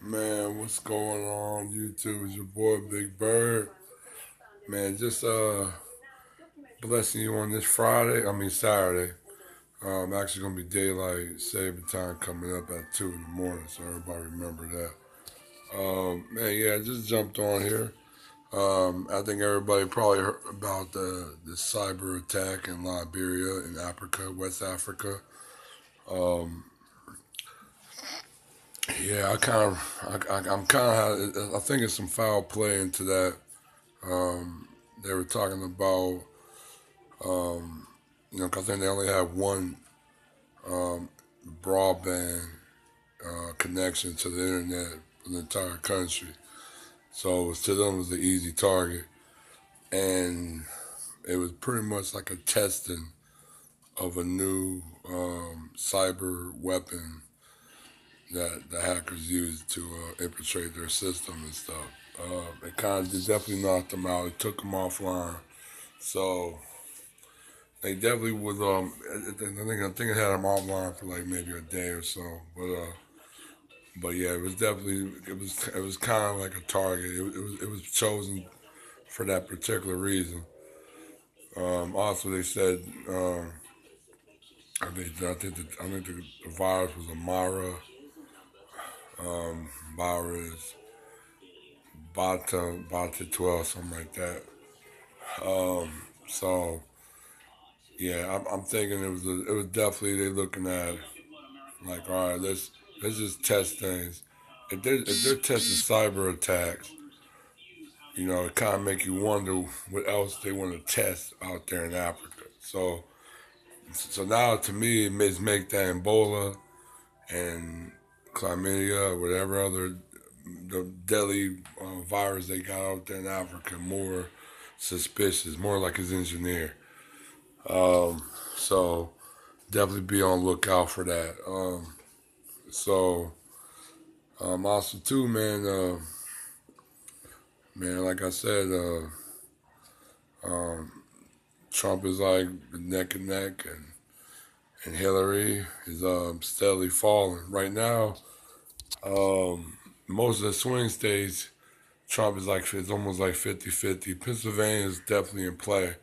Man, what's going on YouTube? It's your boy Big Bird. Man, just blessing you on this Saturday. Actually gonna be daylight saving time coming up at 2 in the morning, so everybody remember that. Man, yeah, I just jumped on here. I think everybody probably heard about the cyber attack in Liberia, in Africa, West Africa. Um, yeah, I'm kind of, I think it's some foul play into that. Um, they were talking about, because I think they only have one um, broadband connection to the internet for the entire country. So to them, it was an easy target. And it was pretty much like a testing of a new cyber weapon that the hackers used to infiltrate their system and stuff. It kind of definitely knocked them out. It took them offline. So they definitely was. I think it had them offline for like maybe a day or so. But yeah, it was definitely it was kind of like a target. It was chosen for that particular reason. Also, they said I think the virus was a Mara virus, Bata 12, something like that. So yeah, I'm thinking it was definitely they looking at like, all right, let's just test things. If they're testing cyber attacks, it kind of make you wonder what else they want to test out there in Africa. So now to me, it make that Ebola and chlamydia or whatever other the deadly virus they got out there in Africa more suspicious, more like it's engineered. So definitely be on lookout for that. So also too, man, like I said, Trump is like neck and neck, and Hillary is steadily falling. Right now, most of the swing states, Trump is like it's almost like 50-50. Pennsylvania is definitely in play,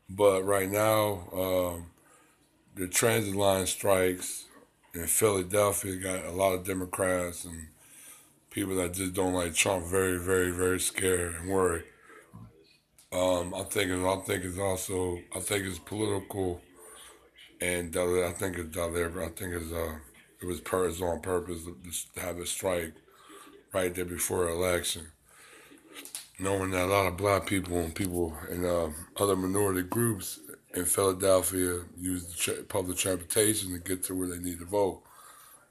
but right now, the transit line strikes in Philadelphia got a lot of Democrats and people that just don't like Trump very, very, very scared and worried. I think it's political, and I think it's deliberate. I think it's on purpose to have a strike right there before the election, knowing that a lot of black people and people in other minority groups in Philadelphia use public transportation to get to where they need to vote.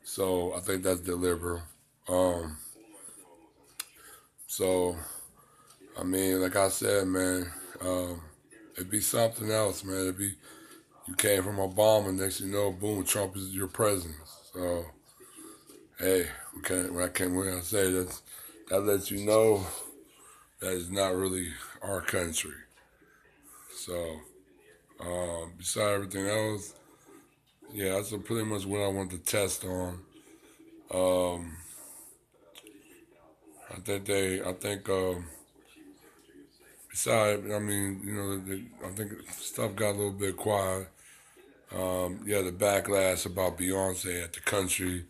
So I think that's deliberate. Um, so I mean, like I said, man, it'd be something else, man. It'd be you came from Obama, next you know, boom, Trump is your president. So hey, when I say that lets you know that it's not really our country. So beside everything else, yeah, that's pretty much what I want to test on. Um, I think beside, I mean, I think stuff got a little bit quiet. Yeah, the backlash about Beyonce at the country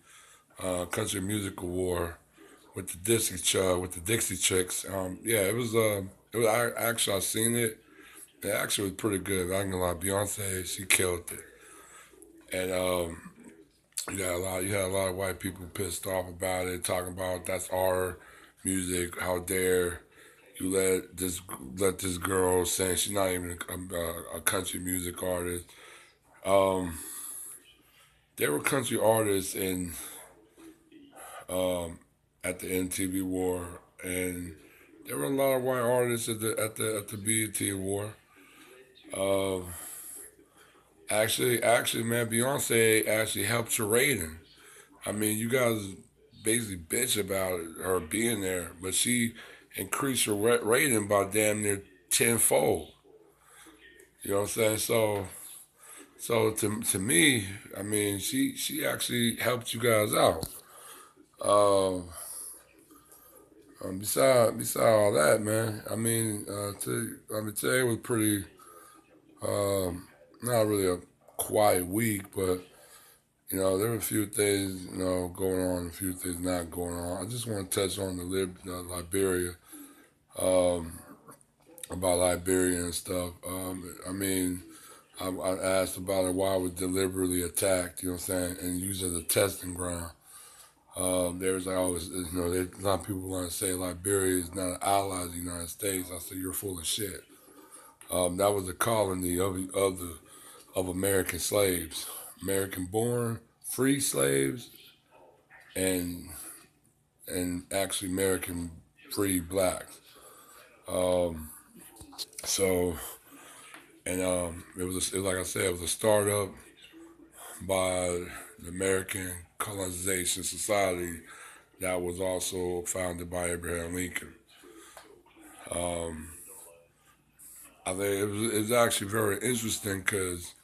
music award with the Dixie Chicks. Yeah, actually I seen it. It actually was pretty good. I ain't gonna lie, Beyonce, she killed it. And you had a lot of white people pissed off about it, talking about that's our music. How dare you let this girl sing? She's not even a country music artist. Um, there were country artists in um, at the NTV War, and there were a lot of white artists at the BET Award. Uh, actually, man, Beyonce actually helped your rating. I mean, you guys basically bitch about her being there, but she increased her rating by damn near tenfold. You know what I'm saying? So to me, I mean, she actually helped you guys out. Uh, Beside all that, man, today was pretty, not really a quiet week, but there were a few things, going on, a few things not going on. I just want to touch on Liberia, um, about Liberia and stuff. I asked about it, why it was deliberately attacked, you know what I'm saying, and used as a testing ground. There's like always, a lot of people want to say Liberia is not an ally of the United States. I said, you're full of shit. That was a colony of American slaves, American-born free slaves, and actually American free blacks. Um, so like I said, it was a startup by the American Colonization Society that was also founded by Abraham Lincoln. Um, I think it was actually very interesting because,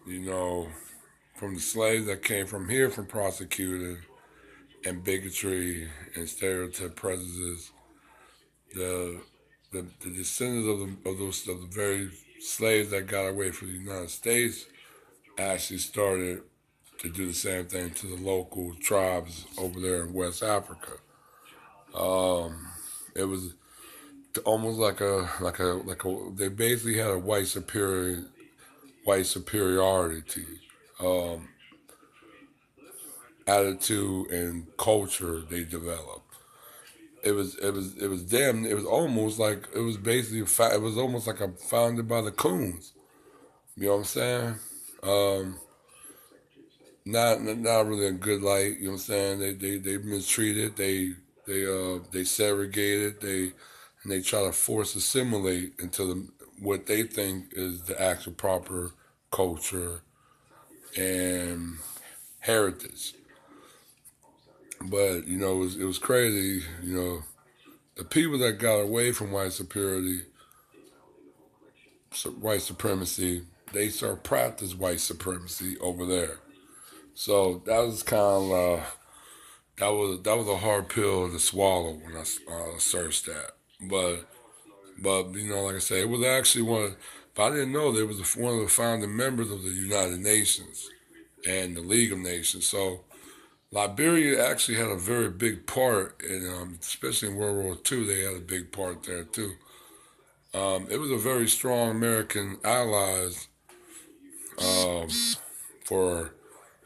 you know, from the slaves that came from here from prosecuted and bigotry and stereotype prejudice, the the descendants of the very slaves that got away from the United States actually started to do the same thing to the local tribes over there in West Africa. Um, it was almost they basically had a white superiority, um, attitude and culture they developed. It was almost like it was basically it was almost like a founded by the coons. You know what I'm saying? Um, not really a good light. You know what I'm saying? They mistreated. They segregated. They try to force assimilate into what they think is the actual proper culture and heritage. But it was crazy. The people that got away from white supremacy, they sort of practice white supremacy over there. So that was kind of that was a hard pill to swallow when I searched that. But like I said, it was actually one. If I didn't know, there was one of the founding members of the United Nations and the League of Nations. So Liberia actually had a very big part, in, especially in World War II. They had a big part there too. It was a very strong American allies, um, for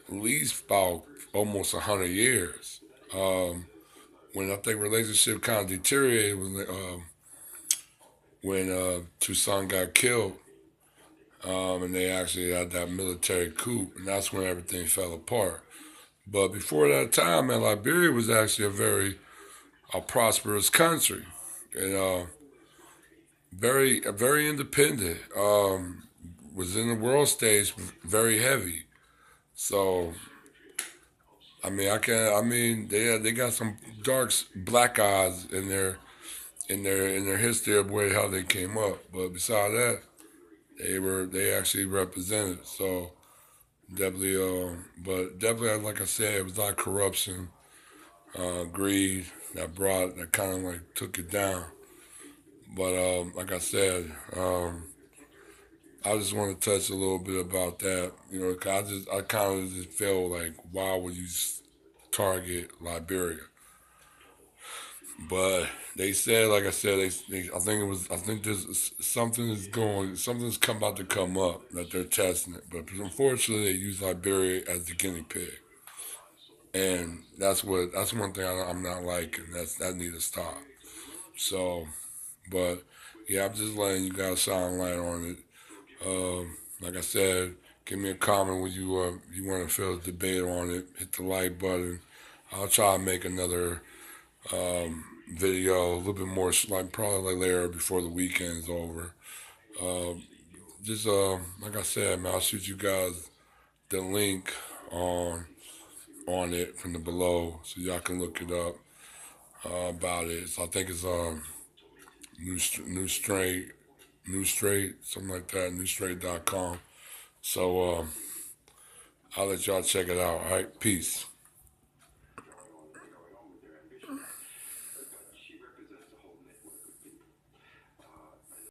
at least about almost 100 years. Um, when I think relationship kind of deteriorated when Toussaint got killed, and they actually had that military coup, and that's when everything fell apart. But before that time, man, Liberia was actually a prosperous country, and very independent. Was in the world stage, very heavy. So they got some black eyes in their history of how they came up. But beside that, they actually represented. So definitely, but definitely, like I said, it was a lot of corruption, greed that kind of like took it down. But like I said, I just want to touch a little bit about that. 'Cause I kind of just feel like, why would you target Liberia? But they said, like I said, I think something's come about to come up that they're testing it. But unfortunately, they use Liberia as the guinea pig, and that's one thing I'm not liking. That need to stop. So, but yeah, I'm just letting you guys shine light on it. Like I said, give me a comment when you want to feel the debate on it. Hit the like button. I'll try to make another video a little bit more, like probably like later before the weekend's over. Um, just like I said, man, I'll shoot you guys the link on it from the below so y'all can look it up, about it. So I think it's new new straight new straight something like that, newstraight.com. So I'll let y'all check it out. All right, peace.